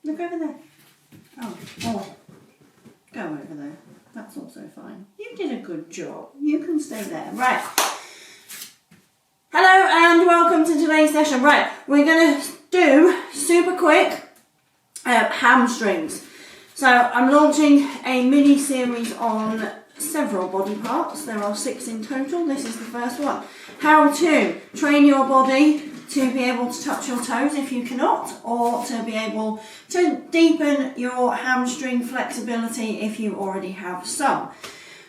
Look over there. Oh, go over there. That's also fine. You did a good job. You can stay there. Right. Hello and welcome to today's session. Right, we're going to do super quick hamstrings. So I'm launching a mini series on several body parts. There are 6 in total. This is the first one. How to train your body to be able to touch your toes if you cannot, or to be able to deepen your hamstring flexibility if you already have some.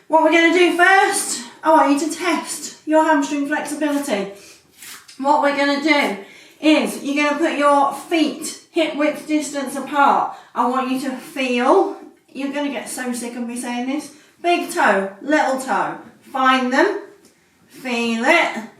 What we're going to do first, I want you to test your hamstring flexibility. What we're going to do is you're going to put your feet hip width distance apart. I want you to feel, you're going to get so sick of me saying this, big toe, little toe, find them, feel it.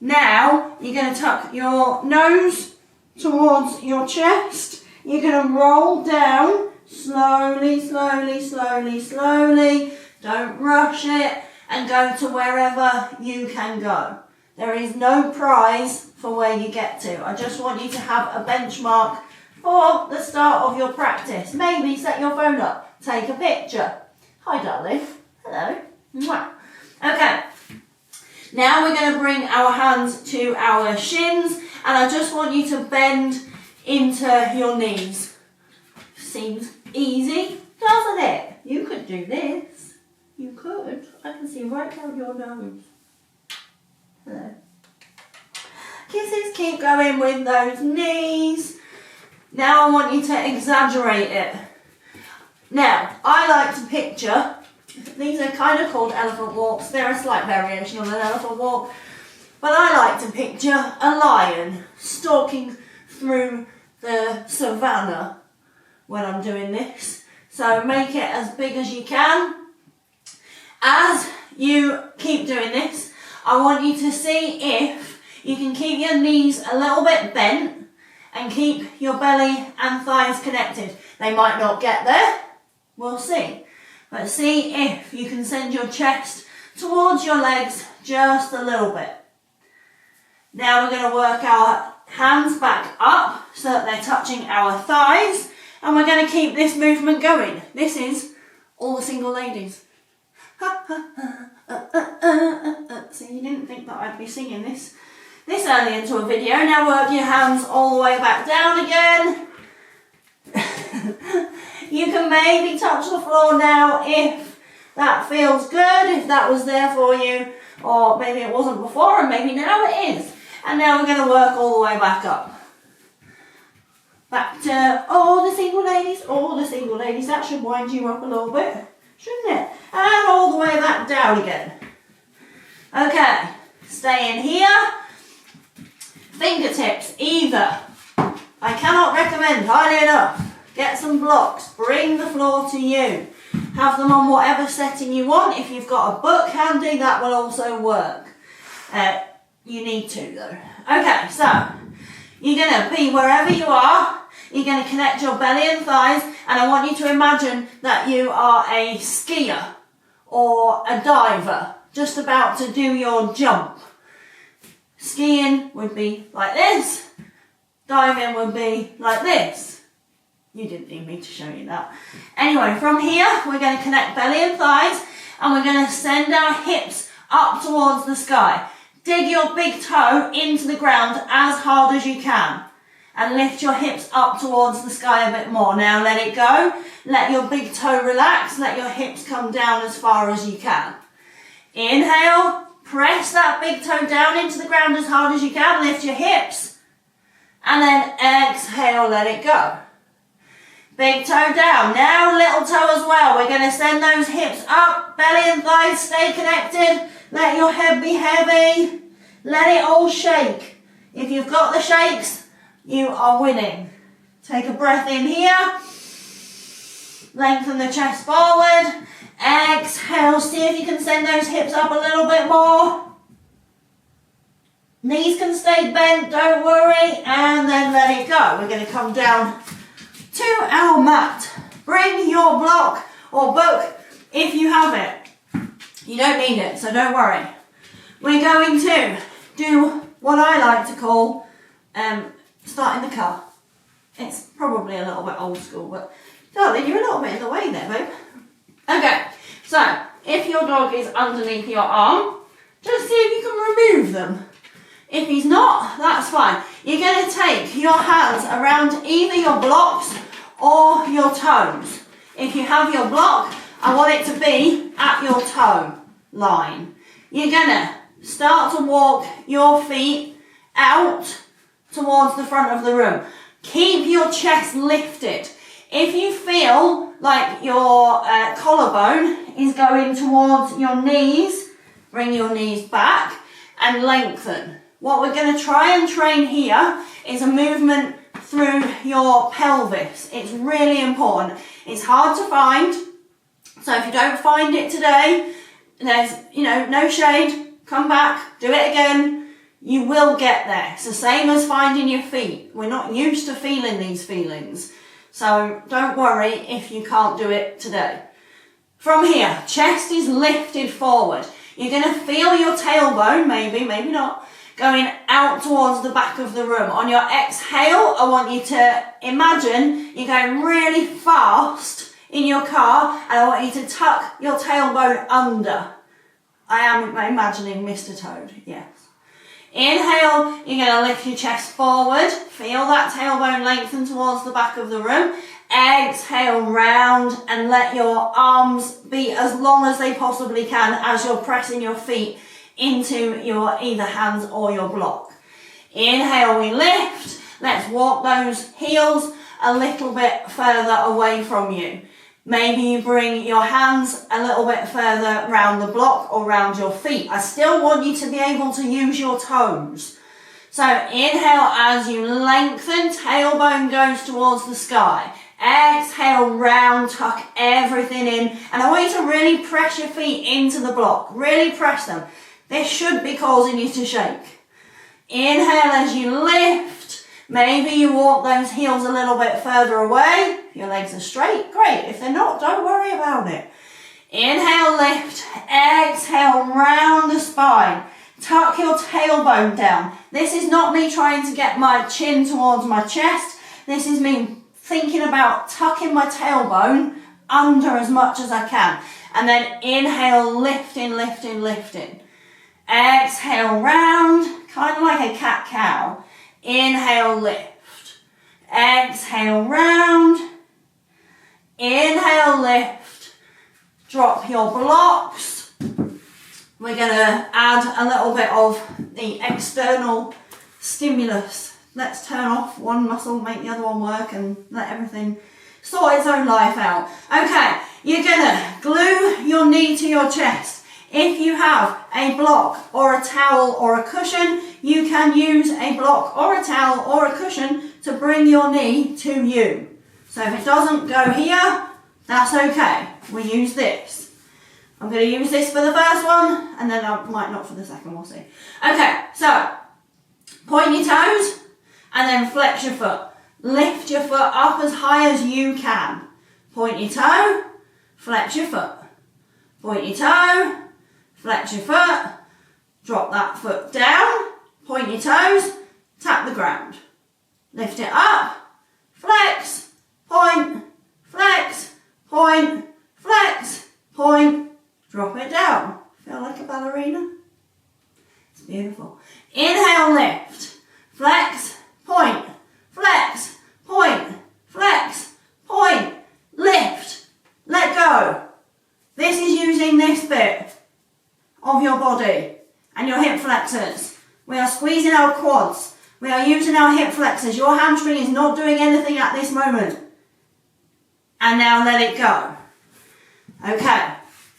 Now you're going to tuck your nose towards your chest. You're going to roll down slowly, slowly, slowly, slowly. Don't rush it and go to wherever you can go. There is no prize for where you get to. I just want you to have a benchmark for the start of your practice. Maybe set your phone up, take a picture. Hi darling, hello. Mwah. Okay. Now we're going to bring our hands to our shins, and I just want you to bend into your knees. Seems easy, doesn't it? You could do this. You could. I can see right down your nose. Hello. Kisses, keep going with those knees. Now I want you to exaggerate it. Now, I like to picture, these are kind of called elephant walks. They're a slight variation of an elephant walk. But I like to picture a lion stalking through the savannah when I'm doing this. So make it as big as you can. As you keep doing this, I want you to see if you can keep your knees a little bit bent and keep your belly and thighs connected. They might not get there. We'll see. But see if you can send your chest towards your legs just a little bit. Now we're going to work our hands back up so that they're touching our thighs, and we're going to keep this movement going. This is all the single ladies. So you didn't think that I'd be singing this early into a video. Now work your hands all the way back down again. You can maybe touch the floor now if that feels good, if that was there for you, or maybe it wasn't before and maybe now it is. And now we're going to work all the way back up. Back to all the single ladies, all the single ladies. That should wind you up a little bit, shouldn't it? And all the way back down again. Okay, stay in here. Fingertips, either. I cannot recommend highly enough. Get some blocks, bring the floor to you. Have them on whatever setting you want. If you've got a book handy, that will also work. You need to though. Okay, so you're going to be wherever you are. You're going to connect your belly and thighs, and I want you to imagine that you are a skier or a diver just about to do your jump. Skiing would be like this. Diving would be like this. You didn't need me to show you that. Anyway, from here, we're going to connect belly and thighs, and we're going to send our hips up towards the sky. Dig your big toe into the ground as hard as you can, and lift your hips up towards the sky a bit more. Now let it go. Let your big toe relax. Let your hips come down as far as you can. Inhale, press that big toe down into the ground as hard as you can. Lift your hips, and then exhale, let it go. Big toe down. Now little toe as well. We're going to send those hips up. Belly and thighs stay connected. Let your head be heavy. Let it all shake. If you've got the shakes, you are winning. Take a breath in here. Lengthen the chest forward. Exhale. See if you can send those hips up a little bit more. Knees can stay bent, don't worry. And then let it go. We're going to come down to our mat. Bring your block or book if you have it. You don't need it, so don't worry. We're going to do what I like to call start in the car. It's probably a little bit old school, but darling, you're a little bit in the way there, babe. Okay, so if your dog is underneath your arm, just see if you can remove them. If he's not, that's fine. You're going to take your hands around either your blocks or your toes. If you have your block, I want it to be at your toe line. You're going to start to walk your feet out towards the front of the room. Keep your chest lifted. If you feel like your collarbone is going towards your knees, bring your knees back and lengthen. What we're going to try and train here is a movement through your pelvis. It's really important. It's hard to find, so if you don't find it today, there's, no shade, come back, do it again. You will get there. It's the same as finding your feet. We're not used to feeling these feelings. So don't worry if you can't do it today. From here, chest is lifted forward. You're going to feel your tailbone, maybe not, going out towards the back of the room. On your exhale, I want you to imagine you're going really fast in your car, and I want you to tuck your tailbone under. I am imagining Mr. Toad, yes. Inhale, you're going to lift your chest forward. Feel that tailbone lengthen towards the back of the room. Exhale, round, and let your arms be as long as they possibly can as you're pressing your feet into your either hands or your block. Inhale, we lift. Let's walk those heels a little bit further away from you. Maybe you bring your hands a little bit further round the block or round your feet. I still want you to be able to use your toes. So inhale as you lengthen, tailbone goes towards the sky. Exhale, round, tuck everything in. And I want you to really press your feet into the block. Really press them. This should be causing you to shake. Inhale as you lift. Maybe you walk those heels a little bit further away. If your legs are straight, great. If they're not, don't worry about it. Inhale, lift. Exhale, round the spine. Tuck your tailbone down. This is not me trying to get my chin towards my chest. This is me thinking about tucking my tailbone under as much as I can. And then inhale, lifting, lifting, lifting. Exhale, round, kind of like a cat-cow. Inhale, lift. Exhale, round. Inhale, lift. Drop your blocks. We're going to add a little bit of the external stimulus. Let's turn off one muscle, make the other one work, and let everything sort its own life out. Okay, you're going to glue your knee to your chest. If you have a block or a towel or a cushion, you can use a block or a towel or a cushion to bring your knee to you. So if it doesn't go here, that's okay. We use this. I'm going to use this for the first one, and then I might not for the second, we'll see. Okay, so point your toes, and then flex your foot. Lift your foot up as high as you can. Point your toe, flex your foot. Point your toe, flex your foot, drop that foot down, point your toes, tap the ground. Lift it up, flex, point, flex, point, flex, point, drop it down. Feel like a ballerina? It's beautiful. Inhale, lift, flex, point, flex, point, flex, point, lift, let go. This is using this bit of your body and your hip flexors. We are squeezing our quads. We are using our hip flexors. Your hamstring is not doing anything at this moment. And now let it go. Okay,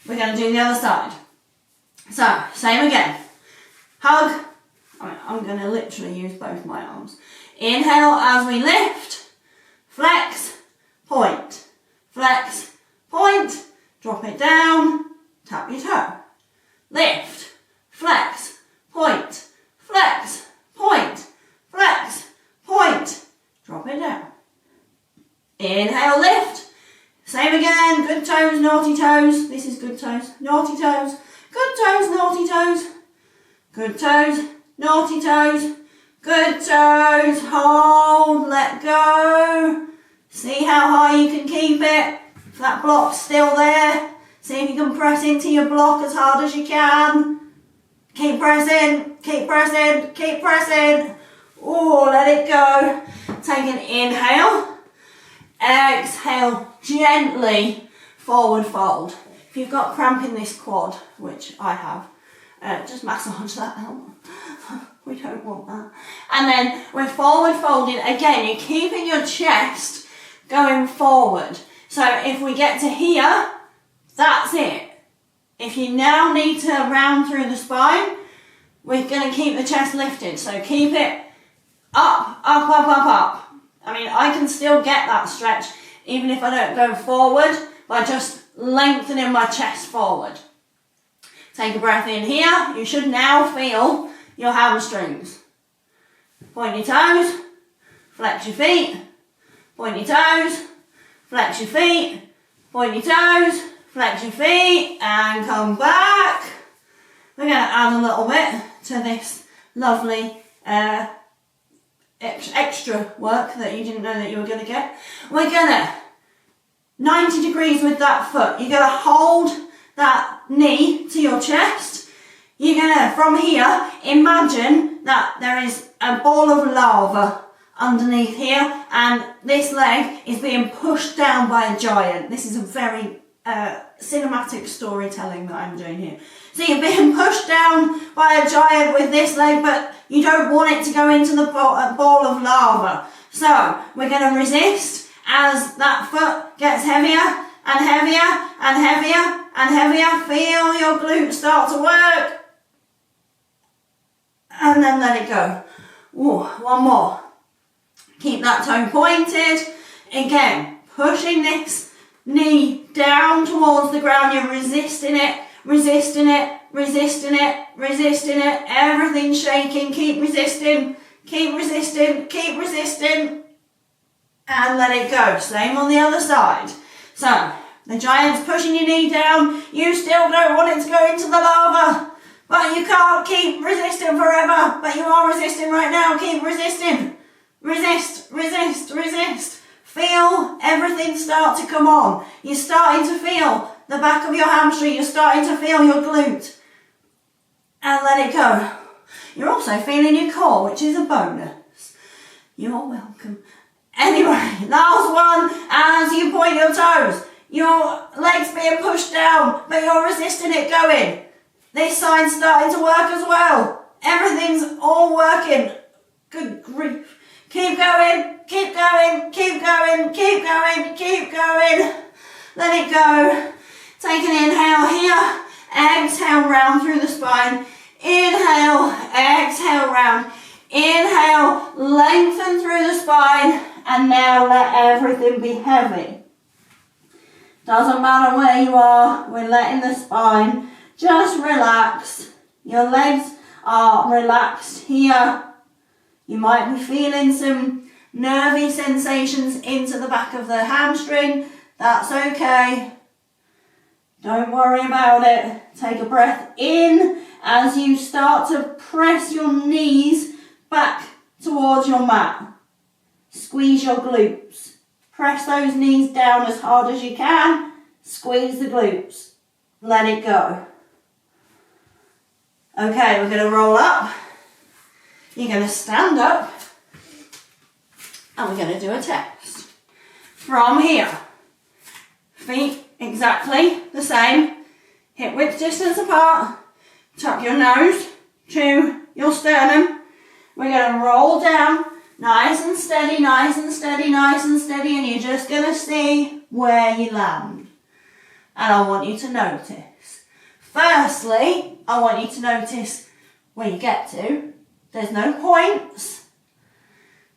we're going to do the other side. So, same again. Hug. I'm going to literally use both my arms. Inhale as we lift. Flex, point. Flex, point. Drop it down. Tap your toe. Lift, flex, point, flex, point, flex, point. Drop it down. Inhale, lift. Same again. Good toes, naughty toes. This is good toes, naughty toes. Good toes, naughty toes. Good toes, naughty toes. Good toes, hold, let go. See how high you can keep it. If that block's still there, see if you can press into your block as hard as you can. Keep pressing, keep pressing, keep pressing. Oh, let it go. Take an inhale. Exhale, gently forward fold. If you've got cramp in this quad, which I have, just massage that out. We don't want that. And then we're forward folding. Again, you're keeping your chest going forward. So if we get to here, that's it. If you now need to round through the spine, we're going to keep the chest lifted. So keep it up, up, up, up, up. I mean, I can still get that stretch even if I don't go forward by just lengthening my chest forward. Take a breath in here. You should now feel your hamstrings. Point your toes, flex your feet, point your toes, flex your feet, point your toes, flex your feet, and come back. We're going to add a little bit to this lovely extra work that you didn't know that you were going to get. We're going to 90 degrees with that foot. You're going to hold that knee to your chest. You're going to, from here, imagine that there is a ball of lava underneath here and this leg is being pushed down by a giant. This is a very cinematic storytelling that I'm doing here. So you're being pushed down by a giant with this leg, but you don't want it to go into the ball of lava. So we're going to resist as that foot gets heavier and heavier and heavier and heavier. Feel your glutes start to work. And then let it go. Ooh, one more. Keep that toe pointed. Again, pushing this knee down towards the ground. You're resisting it, resisting it, resisting it, resisting it. Everything's shaking. Keep resisting, keep resisting, keep resisting. And let it go. Same on the other side. So, the giant's pushing your knee down. You still don't want it to go into the lava. But you can't keep resisting forever. But you are resisting right now. Keep resisting. Resist, resist, resist. Feel everything start to come on. You're starting to feel the back of your hamstring. You're starting to feel your glute. And let it go. You're also feeling your core, which is a bonus. You're welcome. Anyway, last one. As you point your toes, your legs being pushed down, but you're resisting it going. This side's starting to work as well. Everything's all working. Good grief. Keep going, keep going, keep going, keep going, keep going. Let it go. Take an inhale here. Exhale round through the spine. Inhale, exhale round. Inhale, lengthen through the spine. And now let everything be heavy. Doesn't matter where you are. We're letting the spine just relax. Your legs are relaxed here. You might be feeling some nervy sensations into the back of the hamstring. That's okay. Don't worry about it. Take a breath in as you start to press your knees back towards your mat. Squeeze your glutes. Press those knees down as hard as you can. Squeeze the glutes. Let it go. Okay, we're going to roll up. You're going to stand up. And we're going to do a test. From here. Feet exactly the same. Hip width distance apart. Tuck your nose to your sternum. We're going to roll down. Nice and steady, nice and steady, nice and steady. And you're just going to see where you land. And I want you to notice. Firstly, I want you to notice where you get to. There's no points.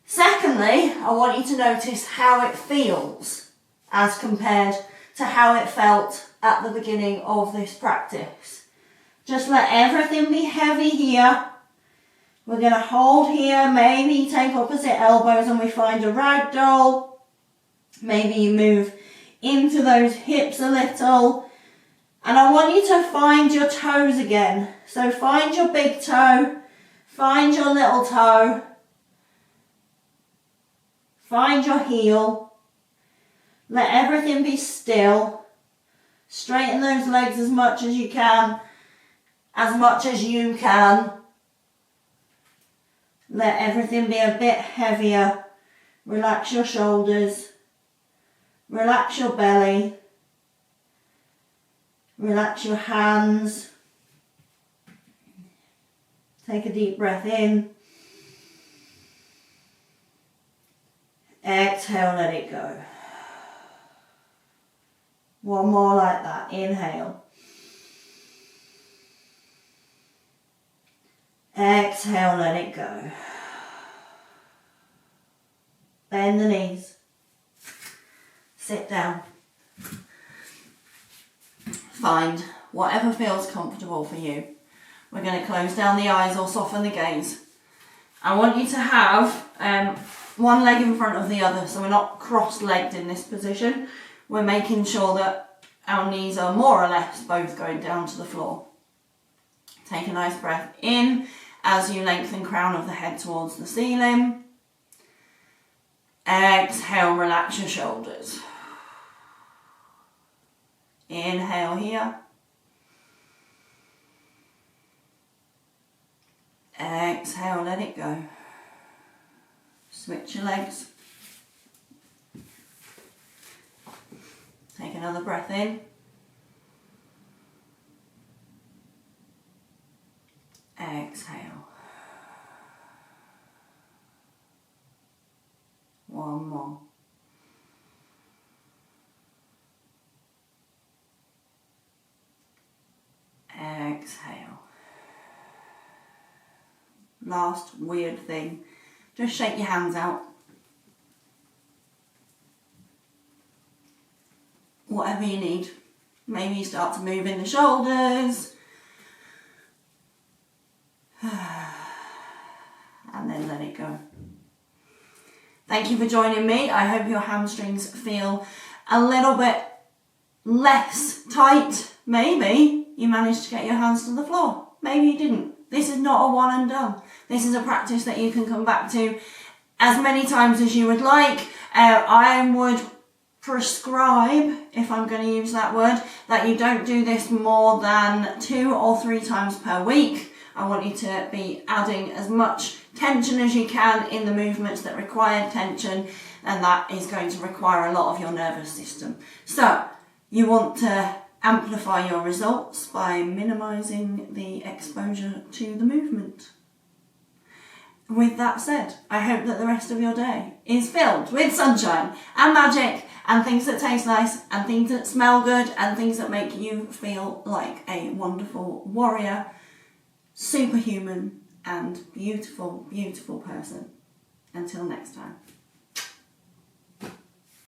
Secondly, I want you to notice how it feels as compared to how it felt at the beginning of this practice. Just let everything be heavy here. We're going to hold here. Maybe take opposite elbows and we find a ragdoll. Maybe you move into those hips a little. And I want you to find your toes again. So find your big toe, find your little toe, Find your heel. Let everything be still. Straighten those legs as much as you can. As much as you can. Let everything be a bit heavier. Relax your shoulders. Relax your belly. Relax your hands. Take a deep breath in. Exhale, let it go. One more like that. Inhale. Exhale, let it go. Bend the knees. Sit down. Find whatever feels comfortable for you. We're going to close down the eyes or soften the gaze. I want you to have one leg in front of the other, so we're not cross-legged in this position. We're making sure that our knees are more or less both going down to the floor. Take a nice breath in as you lengthen crown of the head towards the ceiling. Exhale, relax your shoulders. Inhale here. Exhale, let it go. Switch your legs. Take another breath in. Exhale. One more. Exhale. Last weird thing, just shake your hands out. Whatever you need. Maybe you start to move in the shoulders. And then let it go. Thank you for joining me. I hope your hamstrings feel a little bit less tight. Maybe you managed to get your hands to the floor. Maybe you didn't. This is not a one and done. This is a practice that you can come back to as many times as you would like. I would prescribe, if I'm going to use that word, that you don't do this more than 2 or 3 times per week. I want you to be adding as much tension as you can in the movements that require tension, and that is going to require a lot of your nervous system. So you want to amplify your results by minimising the exposure to the movement. With that said, I hope that the rest of your day is filled with sunshine and magic and things that taste nice and things that smell good and things that make you feel like a wonderful warrior, superhuman and beautiful, beautiful person. Until next time.